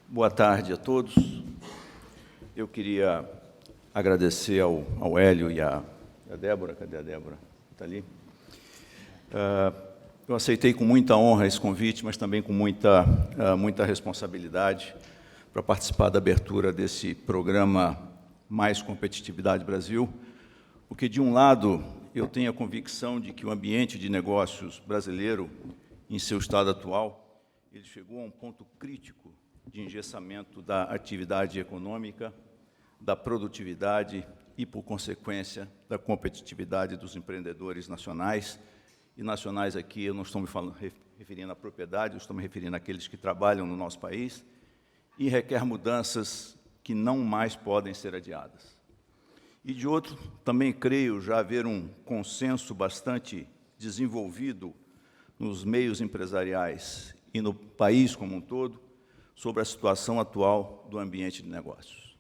Boa tarde a todos. Eu queria agradecer ao Hélio e à Débora. Cadê a Débora? Está ali. Eu aceitei com muita honra esse convite, mas também com muita responsabilidade para participar da abertura desse programa Mais Competitividade Brasil, porque, de um lado, eu tenho a convicção de que o ambiente de negócios brasileiro, em seu estado atual, ele chegou a um ponto crítico de engessamento da atividade econômica, da produtividade e, por consequência, da competitividade dos empreendedores nacionais. E nacionais aqui, eu não estou me referindo à propriedade, eu estou me referindo àqueles que trabalham no nosso país, e requer mudanças que não mais podem ser adiadas. E, de outro, também creio já haver um consenso bastante desenvolvido nos meios empresariais e no país como um todo sobre a situação atual do ambiente de negócios.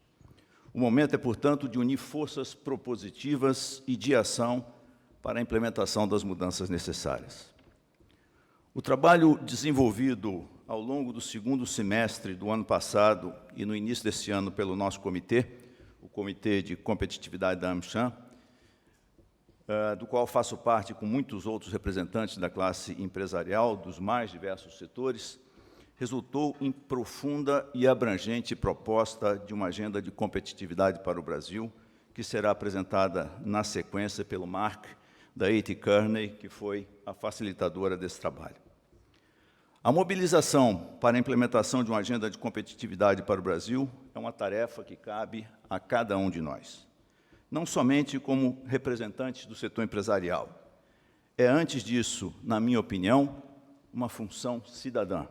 O momento é, portanto, de unir forças propositivas e de ação para a implementação das mudanças necessárias. O trabalho desenvolvido ao longo do segundo semestre do ano passado e no início desse ano pelo nosso comitê, o Comitê de Competitividade da AmCham, do qual faço parte com muitos outros representantes da classe empresarial dos mais diversos setores, resultou em profunda e abrangente proposta de uma agenda de competitividade para o Brasil, que será apresentada na sequência pelo Mark, da A.T. Kearney, que foi a facilitadora desse trabalho. A mobilização para a implementação de uma agenda de competitividade para o Brasil é uma tarefa que cabe a cada um de nós, não somente como representantes do setor empresarial. É, antes disso, na minha opinião, uma função cidadã,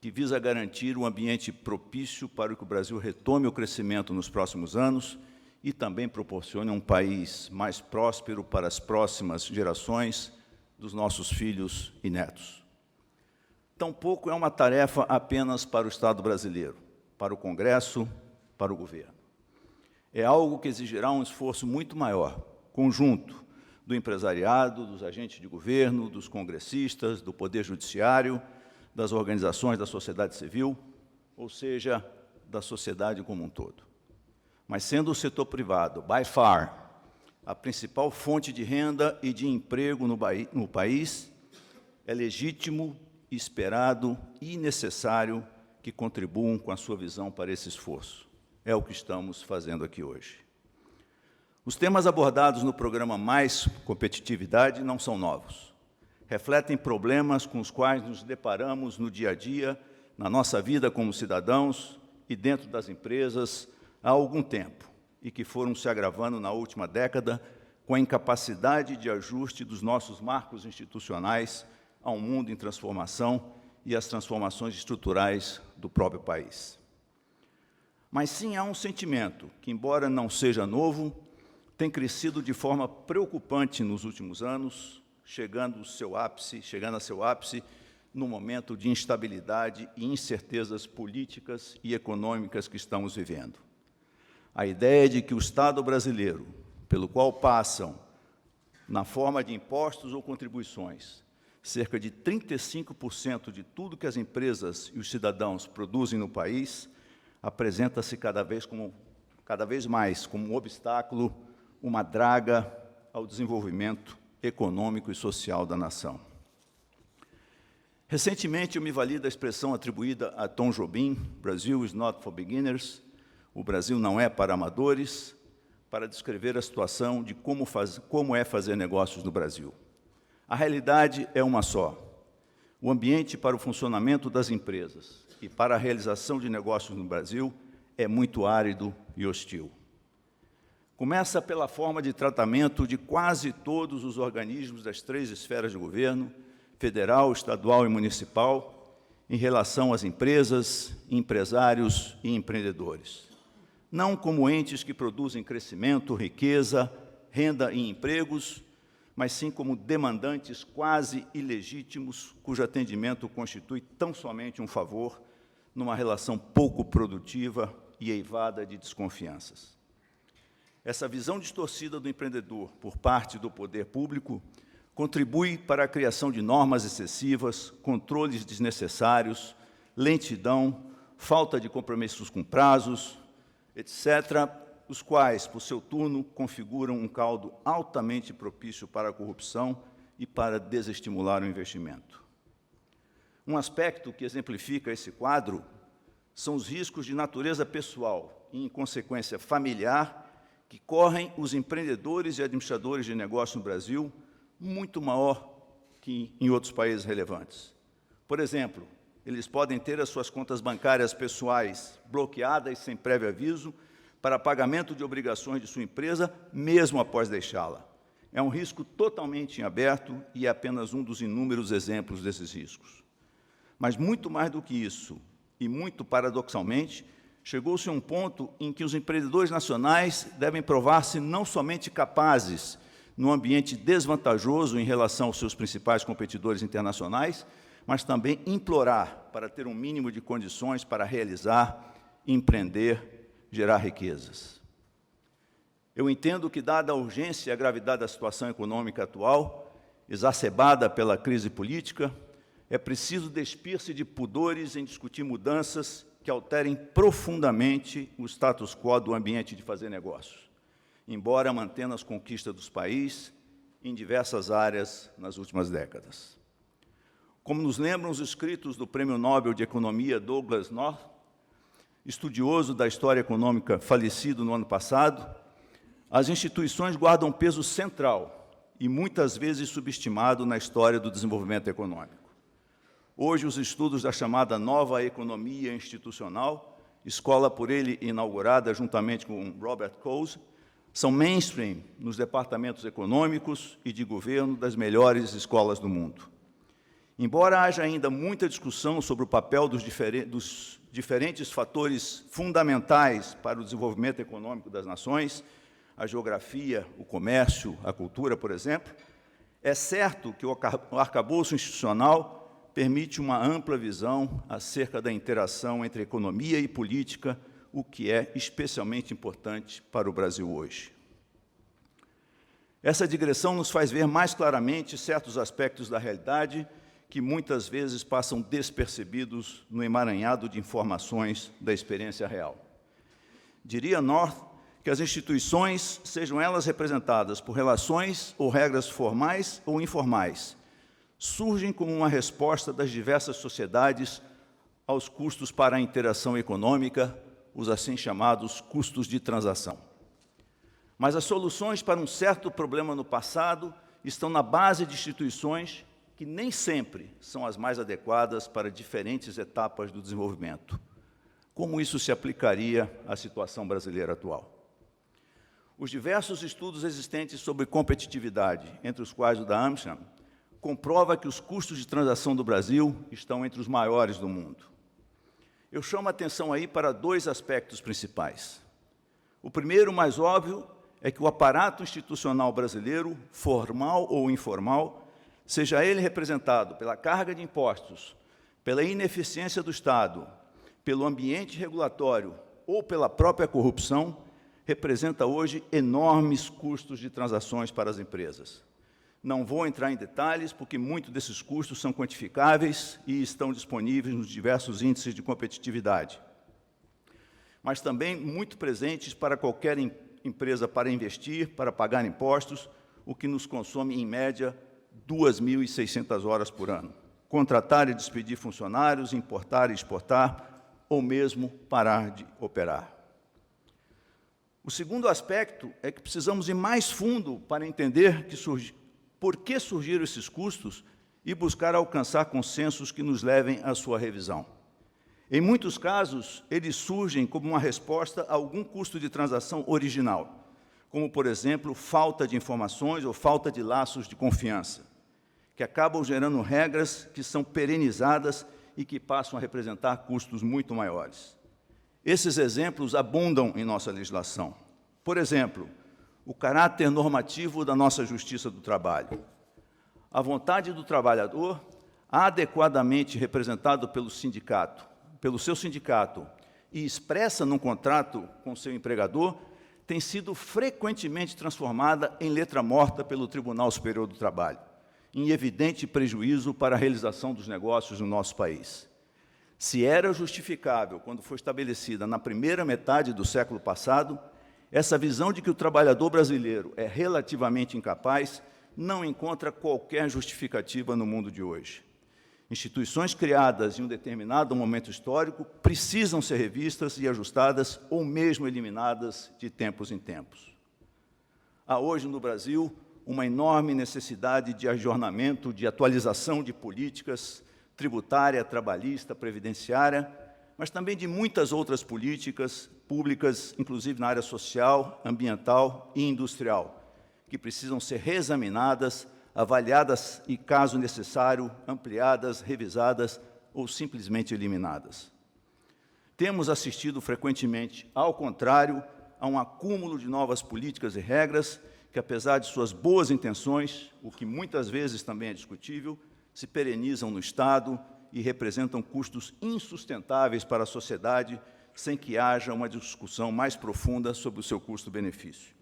que visa garantir um ambiente propício para que o Brasil retome o crescimento nos próximos anos e também proporcione um país mais próspero para as próximas gerações dos nossos filhos e netos. Tampouco é uma tarefa apenas para o Estado brasileiro, para o Congresso, para o governo. É algo que exigirá um esforço muito maior, conjunto, do empresariado, dos agentes de governo, dos congressistas, do Poder Judiciário, das organizações da sociedade civil, ou seja, da sociedade como um todo. Mas sendo o setor privado, by far, a principal fonte de renda e de emprego no país, é legítimo, esperado e necessário que contribuam com a sua visão para esse esforço. É o que estamos fazendo aqui hoje. Os temas abordados no programa Mais Competitividade não são novos. Refletem problemas com os quais nos deparamos no dia a dia, na nossa vida como cidadãos e dentro das empresas há algum tempo, e que foram se agravando na última década com a incapacidade de ajuste dos nossos marcos institucionais a um mundo em transformação e às transformações estruturais do próprio país. Mas sim há um sentimento que, embora não seja novo, tem crescido de forma preocupante nos últimos anos, chegando a seu ápice no momento de instabilidade e incertezas políticas e econômicas que estamos vivendo. A ideia de que o Estado brasileiro, pelo qual passam, na forma de impostos ou contribuições, cerca de 35% de tudo que as empresas e os cidadãos produzem no país, apresenta-se cada vez mais como um obstáculo, uma draga ao desenvolvimento econômico e social da nação. Recentemente, eu me vali da expressão atribuída a Tom Jobim, Brazil is not for beginners, o Brasil não é para amadores, para descrever a situação de como é fazer negócios no Brasil. A realidade é uma só. O ambiente para o funcionamento das empresas e para a realização de negócios no Brasil é muito árido e hostil. Começa pela forma de tratamento de quase todos os organismos das três esferas de governo, federal, estadual e municipal, em relação às empresas, empresários e empreendedores. Não como entes que produzem crescimento, riqueza, renda e empregos, mas sim como demandantes quase ilegítimos, cujo atendimento constitui tão somente um favor numa relação pouco produtiva e eivada de desconfianças. Essa visão distorcida do empreendedor por parte do poder público contribui para a criação de normas excessivas, controles desnecessários, lentidão, falta de compromissos com prazos, etc., os quais, por seu turno, configuram um caldo altamente propício para a corrupção e para desestimular o investimento. Um aspecto que exemplifica esse quadro são os riscos de natureza pessoal e, em consequência, familiar, que correm os empreendedores e administradores de negócio no Brasil, muito maior que em outros países relevantes. Por exemplo, eles podem ter as suas contas bancárias pessoais bloqueadas sem prévio aviso para pagamento de obrigações de sua empresa, mesmo após deixá-la. É um risco totalmente em aberto e é apenas um dos inúmeros exemplos desses riscos. Mas muito mais do que isso, e muito paradoxalmente, chegou-se a um ponto em que os empreendedores nacionais devem provar-se não somente capazes, num ambiente desvantajoso em relação aos seus principais competidores internacionais, mas também implorar para ter um mínimo de condições para realizar, empreender, gerar riquezas. Eu entendo que, dada a urgência e a gravidade da situação econômica atual, exacerbada pela crise política, é preciso despir-se de pudores em discutir mudanças que alterem profundamente o status quo do ambiente de fazer negócios, embora mantendo as conquistas dos países em diversas áreas nas últimas décadas. Como nos lembram os escritos do Prêmio Nobel de Economia Douglas North, estudioso da história econômica falecido no ano passado, as instituições guardam peso central e muitas vezes subestimado na história do desenvolvimento econômico. Hoje, os estudos da chamada nova economia institucional, escola por ele inaugurada juntamente com Robert Coase, são mainstream nos departamentos econômicos e de governo das melhores escolas do mundo. Embora haja ainda muita discussão sobre o papel dos diferentes fatores fundamentais para o desenvolvimento econômico das nações, a geografia, o comércio, a cultura, por exemplo, é certo que o arcabouço institucional permite uma ampla visão acerca da interação entre economia e política, o que é especialmente importante para o Brasil hoje. Essa digressão nos faz ver mais claramente certos aspectos da realidade que muitas vezes passam despercebidos no emaranhado de informações da experiência real. Diria North que as instituições, sejam elas representadas por relações ou regras formais ou informais, surgem como uma resposta das diversas sociedades aos custos para a interação econômica, os assim chamados custos de transação. Mas as soluções para um certo problema no passado estão na base de instituições que nem sempre são as mais adequadas para diferentes etapas do desenvolvimento. Como isso se aplicaria à situação brasileira atual? Os diversos estudos existentes sobre competitividade, entre os quais o da AmCham, comprova que os custos de transação do Brasil estão entre os maiores do mundo. Eu chamo a atenção aí para dois aspectos principais. O primeiro, mais óbvio, é que o aparato institucional brasileiro, formal ou informal, seja ele representado pela carga de impostos, pela ineficiência do Estado, pelo ambiente regulatório ou pela própria corrupção, representa hoje enormes custos de transações para as empresas. Não vou entrar em detalhes, porque muitos desses custos são quantificáveis e estão disponíveis nos diversos índices de competitividade, mas também muito presentes para qualquer empresa para investir, para pagar impostos, o que nos consome, em média, 2.600 horas por ano. Contratar e despedir funcionários, importar e exportar, ou mesmo parar de operar. O segundo aspecto é que precisamos ir mais fundo para entender por que surgiram esses custos e buscar alcançar consensos que nos levem à sua revisão. Em muitos casos, eles surgem como uma resposta a algum custo de transação original, como, por exemplo, falta de informações ou falta de laços de confiança, que acabam gerando regras que são perenizadas e que passam a representar custos muito maiores. Esses exemplos abundam em nossa legislação. Por exemplo, o caráter normativo da nossa Justiça do Trabalho. A vontade do trabalhador, adequadamente representado pelo seu sindicato e expressa num contrato com seu empregador, tem sido frequentemente transformada em letra morta pelo Tribunal Superior do Trabalho, em evidente prejuízo para a realização dos negócios no nosso país. Se era justificável quando foi estabelecida na primeira metade do século passado, essa visão de que o trabalhador brasileiro é relativamente incapaz não encontra qualquer justificativa no mundo de hoje. Instituições criadas em um determinado momento histórico precisam ser revistas e ajustadas ou mesmo eliminadas de tempos em tempos. Há hoje no Brasil uma enorme necessidade de ajornamento, de atualização de políticas tributária, trabalhista, previdenciária, mas também de muitas outras políticas públicas, inclusive na área social, ambiental e industrial, que precisam ser reexaminadas, avaliadas e, caso necessário, ampliadas, revisadas ou simplesmente eliminadas. Temos assistido frequentemente, ao contrário, a um acúmulo de novas políticas e regras que, apesar de suas boas intenções, o que muitas vezes também é discutível, se perenizam no Estado e representam custos insustentáveis para a sociedade, sem que haja uma discussão mais profunda sobre o seu custo-benefício.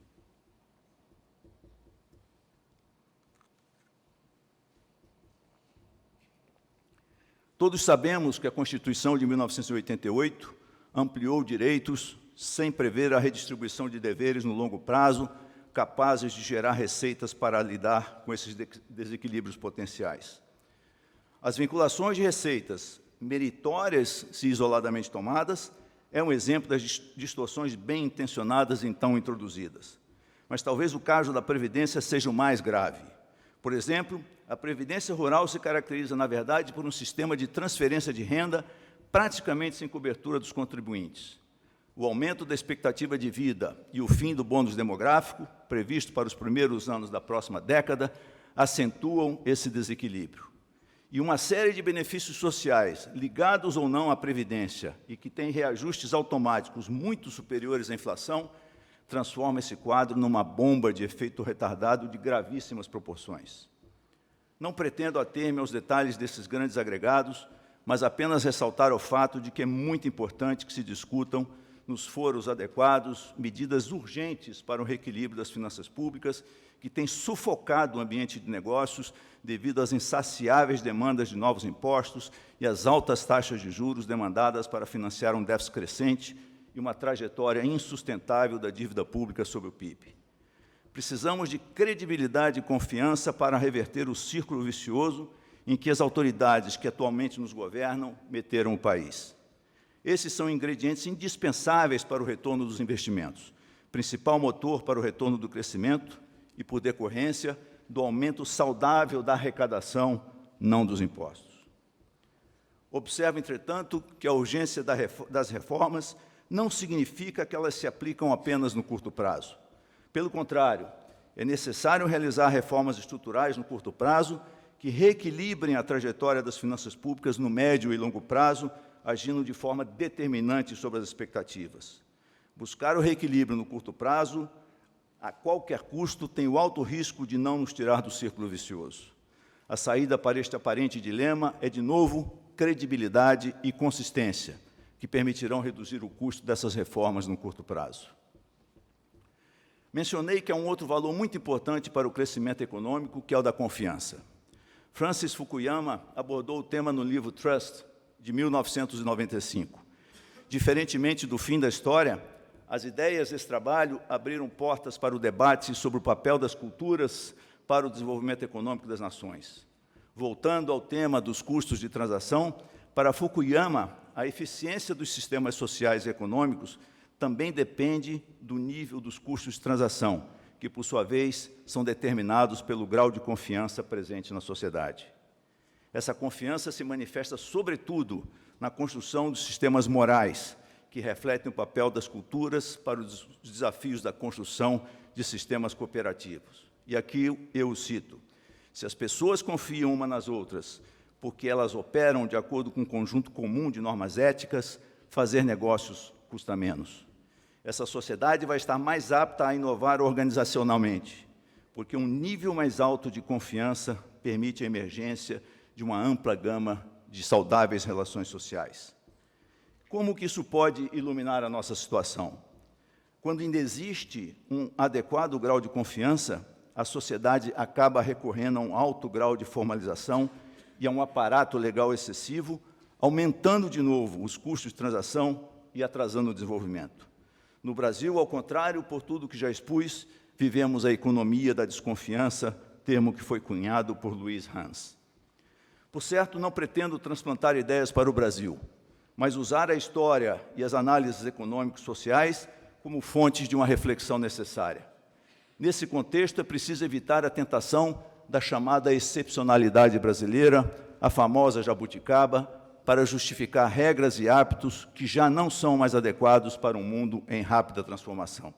Todos sabemos que a Constituição de 1988 ampliou direitos sem prever a redistribuição de deveres no longo prazo, capazes de gerar receitas para lidar com esses desequilíbrios potenciais. As vinculações de receitas, meritórias se isoladamente tomadas, é um exemplo das distorções bem intencionadas então introduzidas. Mas talvez o caso da Previdência seja o mais grave. Por exemplo, a Previdência Rural se caracteriza, na verdade, por um sistema de transferência de renda praticamente sem cobertura dos contribuintes. O aumento da expectativa de vida e o fim do bônus demográfico, previsto para os primeiros anos da próxima década, acentuam esse desequilíbrio. E uma série de benefícios sociais, ligados ou não à Previdência, e que têm reajustes automáticos muito superiores à inflação, transforma esse quadro numa bomba de efeito retardado de gravíssimas proporções. Não pretendo ater-me aos detalhes desses grandes agregados, mas apenas ressaltar o fato de que é muito importante que se discutam, nos foros adequados, medidas urgentes para o reequilíbrio das finanças públicas, que tem sufocado o ambiente de negócios devido às insaciáveis demandas de novos impostos e às altas taxas de juros demandadas para financiar um déficit crescente e uma trajetória insustentável da dívida pública sobre o PIB. Precisamos de credibilidade e confiança para reverter o círculo vicioso em que as autoridades que atualmente nos governam meteram o país. Esses são ingredientes indispensáveis para o retorno dos investimentos, principal motor para o retorno do crescimento e, por decorrência, do aumento saudável da arrecadação, não dos impostos. Observo, entretanto, que a urgência das reformas não significa que elas se aplicam apenas no curto prazo. Pelo contrário, é necessário realizar reformas estruturais no curto prazo que reequilibrem a trajetória das finanças públicas no médio e longo prazo, agindo de forma determinante sobre as expectativas. Buscar o reequilíbrio no curto prazo, a qualquer custo, tem o alto risco de não nos tirar do círculo vicioso. A saída para este aparente dilema é, de novo, credibilidade e consistência, que permitirão reduzir o custo dessas reformas no curto prazo. Mencionei que há um outro valor muito importante para o crescimento econômico, que é o da confiança. Francis Fukuyama abordou o tema no livro Trust, de 1995. Diferentemente do fim da história, as ideias desse trabalho abriram portas para o debate sobre o papel das culturas para o desenvolvimento econômico das nações. Voltando ao tema dos custos de transação, para Fukuyama, a eficiência dos sistemas sociais e econômicos também depende do nível dos custos de transação, que, por sua vez, são determinados pelo grau de confiança presente na sociedade. Essa confiança se manifesta, sobretudo, na construção dos sistemas morais, que refletem o papel das culturas para os desafios da construção de sistemas cooperativos. E aqui eu o cito: se as pessoas confiam umas nas outras porque elas operam de acordo com um conjunto comum de normas éticas, fazer negócios custa menos. Essa sociedade vai estar mais apta a inovar organizacionalmente, porque um nível mais alto de confiança permite a emergência de uma ampla gama de saudáveis relações sociais. Como que isso pode iluminar a nossa situação? Quando ainda existe um adequado grau de confiança, a sociedade acaba recorrendo a um alto grau de formalização e a um aparato legal excessivo, aumentando de novo os custos de transação e atrasando o desenvolvimento. No Brasil, ao contrário, por tudo que já expus, vivemos a economia da desconfiança, termo que foi cunhado por Luiz Hans. Por certo, não pretendo transplantar ideias para o Brasil, mas usar a história e as análises econômicos sociais como fontes de uma reflexão necessária. Nesse contexto, é preciso evitar a tentação da chamada excepcionalidade brasileira, a famosa jabuticaba, para justificar regras e hábitos que já não são mais adequados para um mundo em rápida transformação.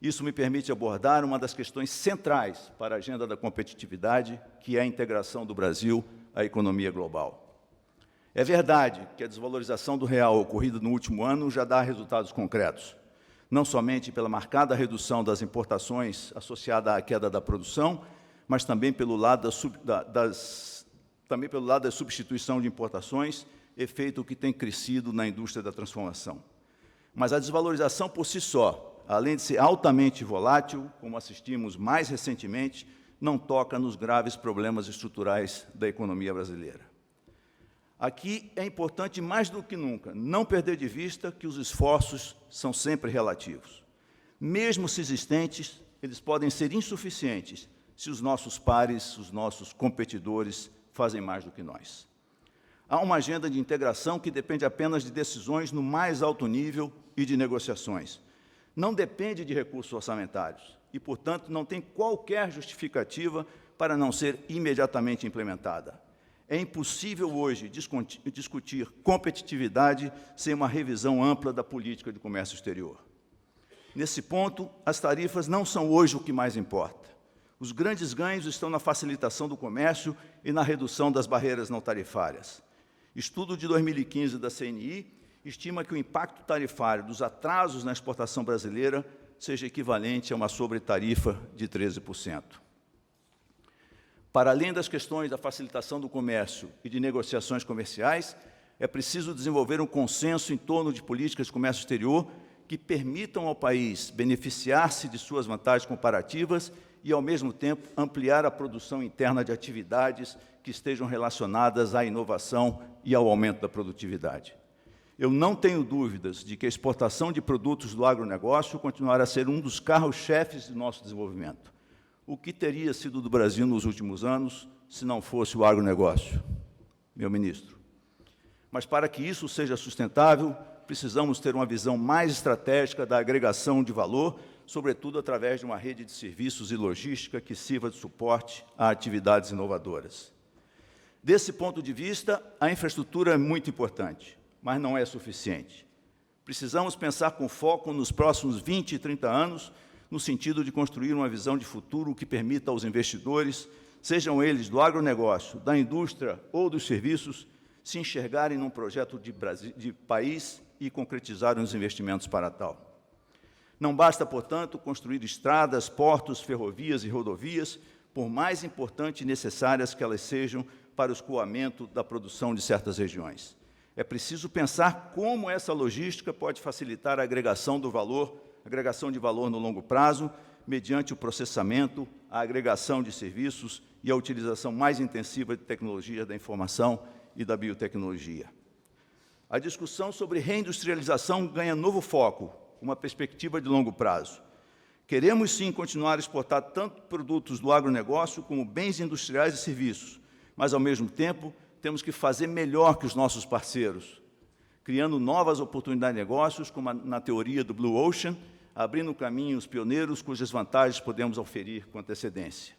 Isso me permite abordar uma das questões centrais para a agenda da competitividade, que é a integração do Brasil à economia global. É verdade que a desvalorização do real ocorrida no último ano já dá resultados concretos, não somente pela marcada redução das importações associada à queda da produção, mas também pelo lado da substituição de importações, efeito que tem crescido na indústria da transformação. Mas a desvalorização por si só, além de ser altamente volátil, como assistimos mais recentemente, não toca nos graves problemas estruturais da economia brasileira. Aqui é importante, mais do que nunca, não perder de vista que os esforços são sempre relativos. Mesmo se existentes, eles podem ser insuficientes se os nossos pares, os nossos competidores, fazem mais do que nós. Há uma agenda de integração que depende apenas de decisões no mais alto nível e de negociações. Não depende de recursos orçamentários e, portanto, não tem qualquer justificativa para não ser imediatamente implementada. É impossível hoje discutir competitividade sem uma revisão ampla da política de comércio exterior. Nesse ponto, as tarifas não são hoje o que mais importa. Os grandes ganhos estão na facilitação do comércio e na redução das barreiras não tarifárias. Estudo de 2015 da CNI estima que o impacto tarifário dos atrasos na exportação brasileira seja equivalente a uma sobretarifa de 13%. Para além das questões da facilitação do comércio e de negociações comerciais, é preciso desenvolver um consenso em torno de políticas de comércio exterior que permitam ao país beneficiar-se de suas vantagens comparativas e, ao mesmo tempo, ampliar a produção interna de atividades que estejam relacionadas à inovação e ao aumento da produtividade. Eu não tenho dúvidas de que a exportação de produtos do agronegócio continuará a ser um dos carros-chefes do nosso desenvolvimento. O que teria sido do Brasil nos últimos anos se não fosse o agronegócio, meu ministro? Mas, para que isso seja sustentável, precisamos ter uma visão mais estratégica da agregação de valor, sobretudo através de uma rede de serviços e logística que sirva de suporte a atividades inovadoras. Desse ponto de vista, a infraestrutura é muito importante, mas não é suficiente. Precisamos pensar com foco nos próximos 20 e 30 anos, no sentido de construir uma visão de futuro que permita aos investidores, sejam eles do agronegócio, da indústria ou dos serviços, se enxergarem num projeto de país e concretizarem os investimentos para tal. Não basta, portanto, construir estradas, portos, ferrovias e rodovias, por mais importantes e necessárias que elas sejam para o escoamento da produção de certas regiões. É preciso pensar como essa logística pode facilitar a agregação de valor no longo prazo, mediante o processamento, a agregação de serviços e a utilização mais intensiva de tecnologia da informação e da biotecnologia. A discussão sobre reindustrialização ganha novo foco, uma perspectiva de longo prazo. Queremos, sim, continuar a exportar tanto produtos do agronegócio como bens industriais e serviços, mas, ao mesmo tempo, temos que fazer melhor que os nossos parceiros, criando novas oportunidades de negócios, como na teoria do Blue Ocean, abrindo caminho aos pioneiros cujas vantagens podemos oferir com antecedência.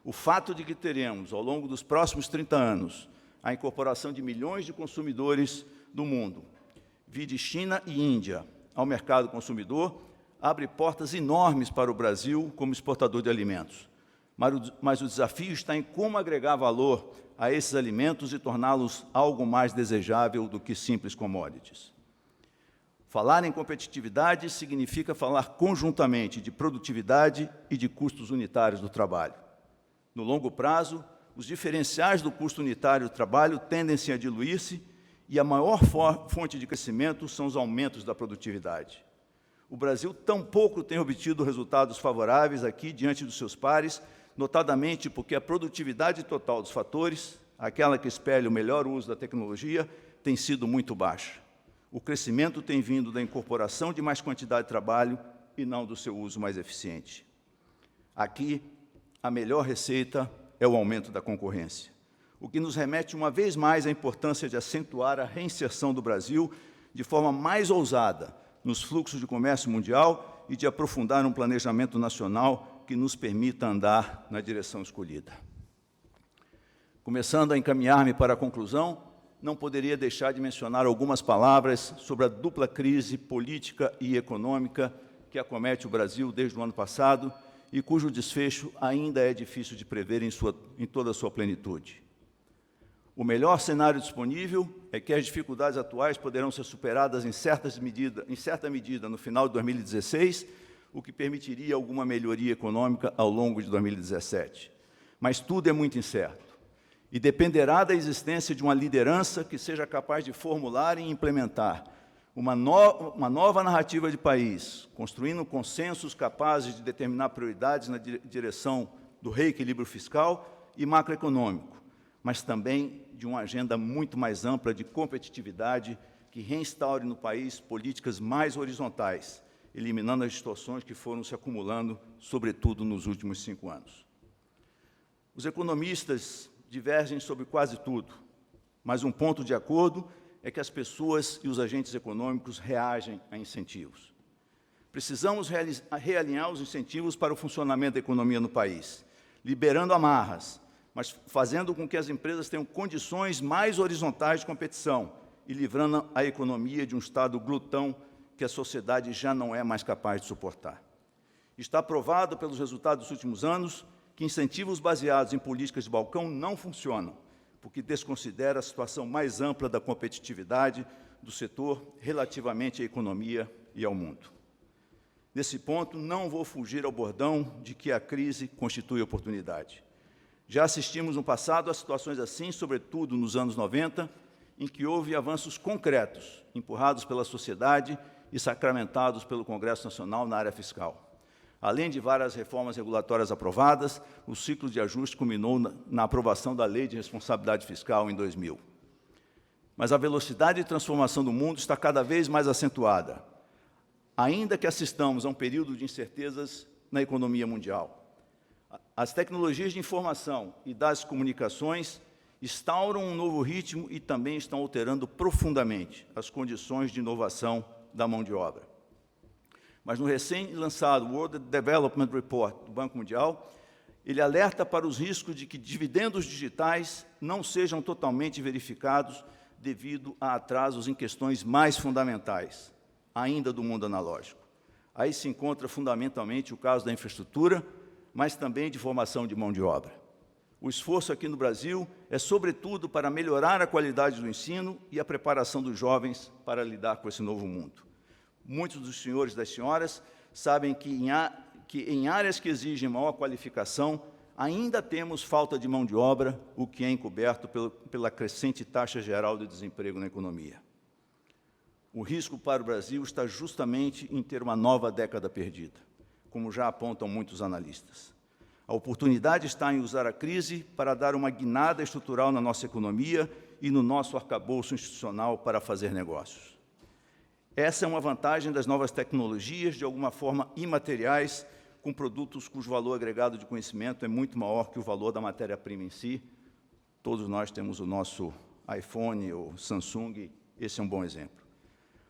O fato de que teremos, ao longo dos próximos 30 anos, a incorporação de milhões de consumidores do mundo, vide China e Índia, ao mercado consumidor, abre portas enormes para o Brasil como exportador de alimentos. Mas o desafio está em como agregar valor a esses alimentos e torná-los algo mais desejável do que simples commodities. Falar em competitividade significa falar conjuntamente de produtividade e de custos unitários do trabalho. No longo prazo, os diferenciais do custo unitário do trabalho tendem-se a diluir-se e a maior fonte de crescimento são os aumentos da produtividade. O Brasil tampouco tem obtido resultados favoráveis aqui diante dos seus pares, notadamente porque a produtividade total dos fatores, aquela que espelha o melhor uso da tecnologia, tem sido muito baixa. O crescimento tem vindo da incorporação de mais quantidade de trabalho e não do seu uso mais eficiente. Aqui, a melhor receita é o aumento da concorrência, o que nos remete uma vez mais à importância de acentuar a reinserção do Brasil de forma mais ousada nos fluxos de comércio mundial e de aprofundar um planejamento nacional que nos permita andar na direção escolhida. Começando a encaminhar-me para a conclusão, não poderia deixar de mencionar algumas palavras sobre a dupla crise política e econômica que acomete o Brasil desde o ano passado e cujo desfecho ainda é difícil de prever em toda a sua plenitude. O melhor cenário disponível é que as dificuldades atuais poderão ser superadas em certa medida no final de 2016, o que permitiria alguma melhoria econômica ao longo de 2017. Mas tudo é muito incerto e dependerá da existência de uma liderança que seja capaz de formular e implementar uma nova narrativa de país, construindo consensos capazes de determinar prioridades na direção do reequilíbrio fiscal e macroeconômico, mas também de uma agenda muito mais ampla de competitividade que reinstaure no país políticas mais horizontais, eliminando as distorções que foram se acumulando, sobretudo nos últimos 5 anos. Os economistas divergem sobre quase tudo, mas um ponto de acordo é que as pessoas e os agentes econômicos reagem a incentivos. Precisamos realinhar os incentivos para o funcionamento da economia no país, liberando amarras, mas fazendo com que as empresas tenham condições mais horizontais de competição e livrando a economia de um estado glutão que a sociedade já não é mais capaz de suportar. Está provado pelos resultados dos últimos anos que incentivos baseados em políticas de balcão não funcionam, porque desconsidera a situação mais ampla da competitividade do setor relativamente à economia e ao mundo. Nesse ponto, não vou fugir ao bordão de que a crise constitui oportunidade. Já assistimos no passado a situações assim, sobretudo nos anos 90, em que houve avanços concretos, empurrados pela sociedade e sacramentados pelo Congresso Nacional na área fiscal. Além de várias reformas regulatórias aprovadas, o ciclo de ajuste culminou na aprovação da Lei de Responsabilidade Fiscal em 2000. Mas a velocidade de transformação do mundo está cada vez mais acentuada, ainda que assistamos a um período de incertezas na economia mundial. As tecnologias de informação e das comunicações instauram um novo ritmo e também estão alterando profundamente as condições de inovação da mão de obra. Mas no recém-lançado World Development Report do Banco Mundial, ele alerta para os riscos de que dividendos digitais não sejam totalmente verificados devido a atrasos em questões mais fundamentais, ainda do mundo analógico. Aí se encontra fundamentalmente o caso da infraestrutura, mas também de formação de mão de obra. O esforço aqui no Brasil é, sobretudo, para melhorar a qualidade do ensino e a preparação dos jovens para lidar com esse novo mundo. Muitos dos senhores e das senhoras sabem que em áreas que exigem maior qualificação, ainda temos falta de mão de obra, o que é encoberto pela crescente taxa geral de desemprego na economia. O risco para o Brasil está justamente em ter uma nova década perdida, como já apontam muitos analistas. A oportunidade está em usar a crise para dar uma guinada estrutural na nossa economia e no nosso arcabouço institucional para fazer negócios. Essa é uma vantagem das novas tecnologias, de alguma forma imateriais, com produtos cujo valor agregado de conhecimento é muito maior que o valor da matéria-prima em si. Todos nós temos o nosso iPhone ou Samsung, esse é um bom exemplo.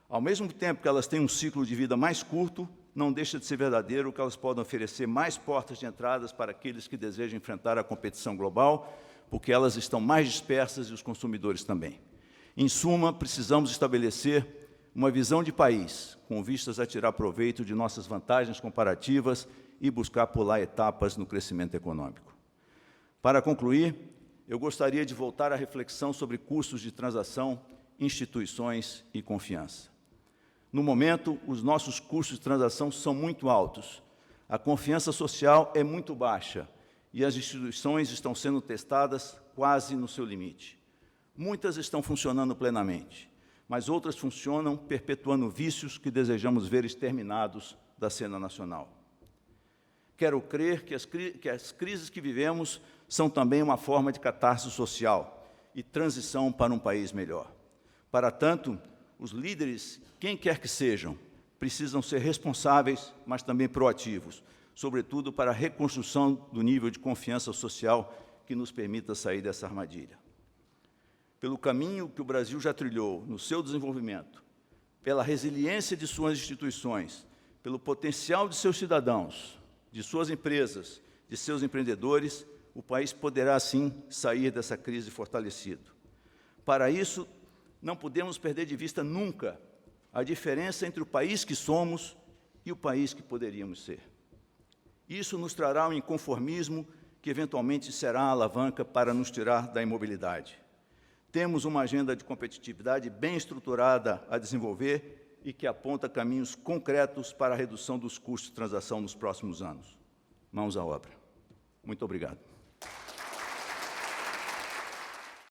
Ao mesmo tempo que elas têm um ciclo de vida mais curto, não deixa de ser verdadeiro que elas podem oferecer mais portas de entradas para aqueles que desejam enfrentar a competição global, porque elas estão mais dispersas e os consumidores também. Em suma, precisamos estabelecer uma visão de país, com vistas a tirar proveito de nossas vantagens comparativas e buscar pular etapas no crescimento econômico. Para concluir, eu gostaria de voltar à reflexão sobre custos de transação, instituições e confiança. No momento, os nossos custos de transação são muito altos, a confiança social é muito baixa e as instituições estão sendo testadas quase no seu limite. Muitas estão funcionando plenamente, mas outras funcionam perpetuando vícios que desejamos ver exterminados da cena nacional. Quero crer que as crises que vivemos são também uma forma de catarse social e transição para um país melhor. Para tanto, os líderes, quem quer que sejam, precisam ser responsáveis, mas também proativos, sobretudo para a reconstrução do nível de confiança social que nos permita sair dessa armadilha. Pelo caminho que o Brasil já trilhou no seu desenvolvimento, pela resiliência de suas instituições, pelo potencial de seus cidadãos, de suas empresas, de seus empreendedores, o país poderá, sim, sair dessa crise fortalecido. Para isso, não podemos perder de vista nunca a diferença entre o país que somos e o país que poderíamos ser. Isso nos trará um inconformismo que, eventualmente, será a alavanca para nos tirar da imobilidade. Temos uma agenda de competitividade bem estruturada a desenvolver e que aponta caminhos concretos para a redução dos custos de transação nos próximos anos. Mãos à obra. Muito obrigado.